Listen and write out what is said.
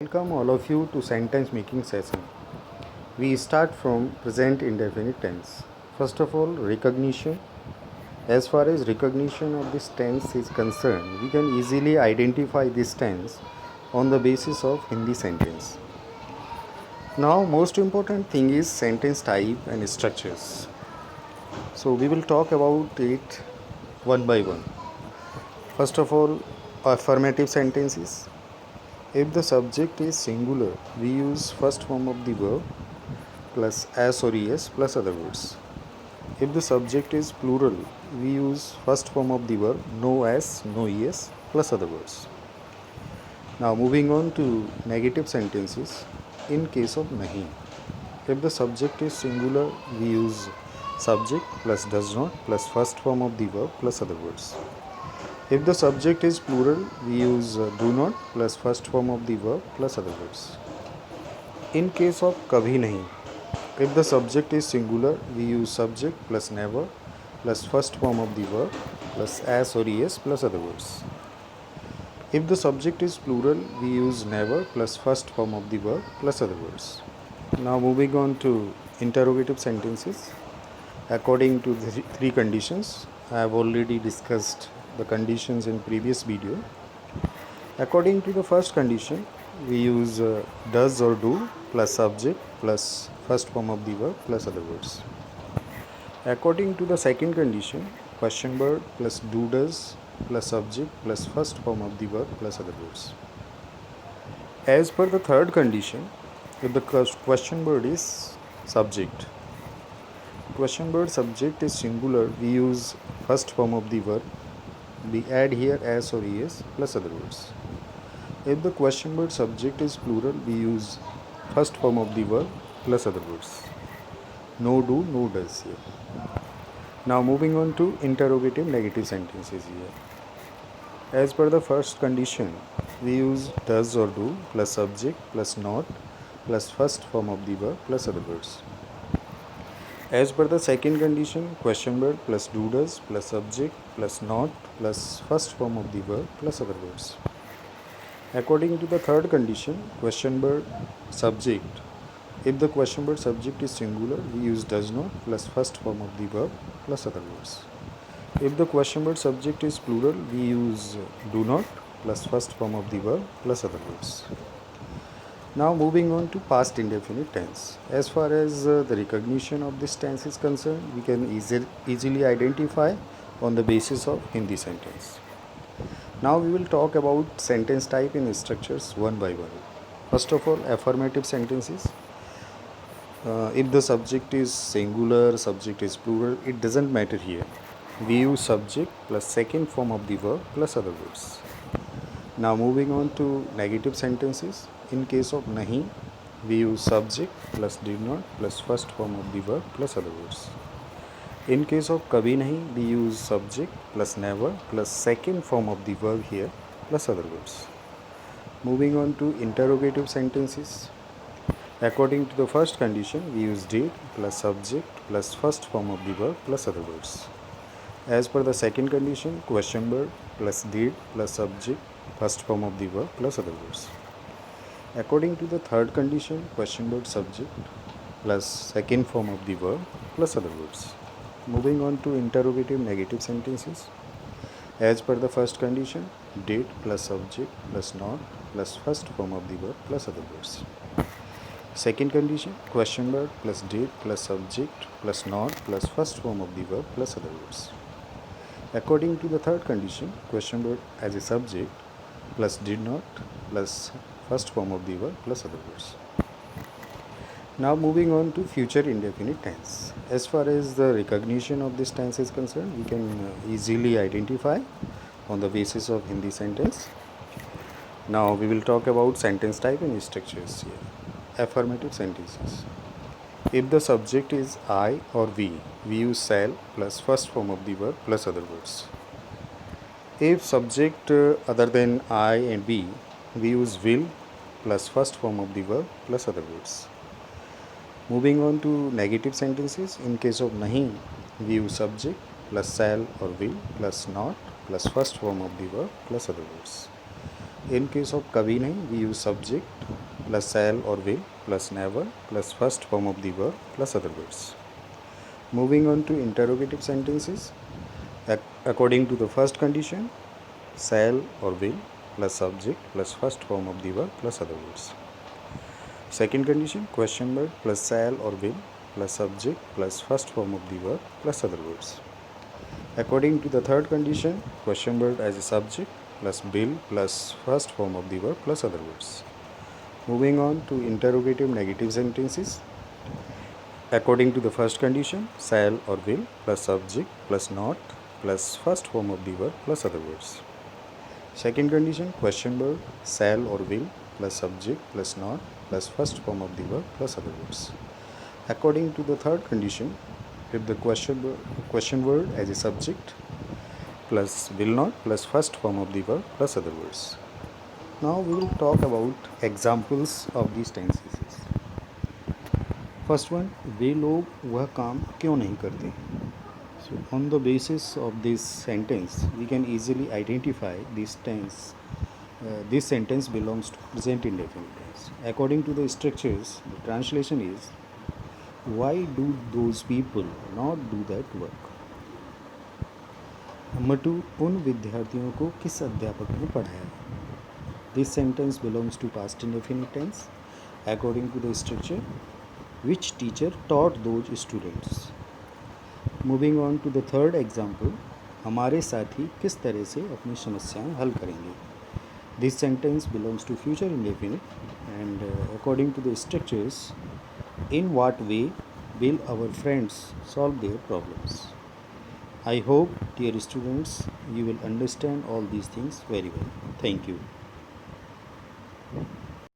Welcome all of you to sentence making session. We start from present indefinite tense. First of all, recognition. As far as recognition of this tense is concerned, we can easily identify this tense on the basis of Hindi sentence. Now, most important thing is sentence type and structures. So we will talk about it one by one. First of all, affirmative sentences. If the subject is singular, we use first form of the verb plus as or es plus other words. If the subject is plural, we use first form of the verb no as, no es plus other words. Now moving on to negative sentences. In case of nahi, if the subject is singular, we use subject plus does not plus first form of the verb plus other words. If the subject is plural, we use do not plus first form of the verb plus other words. In case of kabhi nahi, if the subject is singular, we use subject plus never plus first form of the verb plus as or es plus other words. If the subject is plural, we use never plus first form of the verb plus other words. Now moving on to interrogative sentences. According to the three conditions, I have already discussed the conditions in previous video. According to the first condition, we use does or do plus subject plus first form of the verb plus other words. According to the second condition, question word plus do does plus subject plus first form of the verb plus other words. As per the third condition, if the question word is subject, question word subject is singular, we use first form of the verb. We add here as or es plus other words. If the question word subject is plural, we use first form of the verb plus other words. No do, no does here. Now moving on to interrogative negative sentences here. As per the first condition, we use does or do plus subject plus not plus first form of the verb plus other words. As per the second condition, question word plus do does plus subject plus not plus first form of the verb plus other words. According to the third condition, question word subject. If the question word subject is singular, we use does not plus first form of the verb plus other words. If the question word subject is plural, we use do not plus first form of the verb plus other words. Now moving on to past indefinite tense. As far as the recognition of this tense is concerned, we can easily identify on the basis of Hindi sentence. Now we will talk about sentence type and structures one by one. First of all, affirmative sentences. If the subject is singular, subject is plural, it doesn't matter here. We use subject plus second form of the verb plus other words. Now moving on to negative sentences. In case of nahi, we use subject plus did not plus first form of the verb plus other words. In case of kabhi nahi, we use subject plus never plus second form of the verb here plus other words. Moving on to interrogative sentences. According to the first condition, we use did plus subject plus first form of the verb plus other words. As per the second condition, question word plus did plus subject first form of the verb plus other words. According to the third condition, question word subject plus second form of the verb plus other words. Moving on to interrogative negative sentences. As per the first condition, did plus subject plus not plus first form of the verb plus other words. Second condition, question word plus did plus subject plus not plus first form of the verb plus other words. According to the third condition, question word as a subject plus did not plus first form of the verb plus other words. Now moving on to future indefinite tense. As far as the recognition of this tense is concerned, we can easily identify on the basis of Hindi sentence. Now we will talk about sentence type and structures here. Affirmative sentences. If the subject is I or we use shall plus first form of the verb plus other words. If subject other than I and we use will plus first form of the verb plus other words. Moving on to negative sentences. In case of nahi, we use subject plus shall or will plus not plus first form of the verb plus other words. In case of kabhi nahi, we use subject plus shall or will plus never plus first form of the verb plus other words. Moving on to interrogative sentences. According to the first condition, shall or will plus subject plus first form of the verb plus other words. Second condition, question word plus shall or will plus subject plus first form of the verb plus other words. According to the third condition, question word as a subject plus will plus first form of the verb plus other words. Moving on to interrogative negative sentences. According to the first condition, shall or will plus subject plus not plus first form of the verb plus other words. Second condition, question word shall or will plus subject plus not plus first form of the verb plus other words. According to the third condition, if the question word as a subject plus will not plus first form of the verb plus other words. Now we will talk about examples of these tenses. First one, वे लोग वह काम क्यों नहीं करते. So on the basis of this sentence, we can easily identify this tense. This sentence belongs to present indefinite tense. According to the structures, the translation is, why do those people not do that work? Number 2, उन विद्यार्थियों को किस अध्यापक ने पढ़ाया. This sentence belongs to past indefinite tense. According to the structure, which teacher taught those students? Moving on to the third example, हमारे साथी किस तरह से अपनी समस्याएं हल करेंगे. This sentence belongs to future indefinite and according to the structures, in what way will our friends solve their problems? I hope, dear students, you will understand all these things very well. Thank you.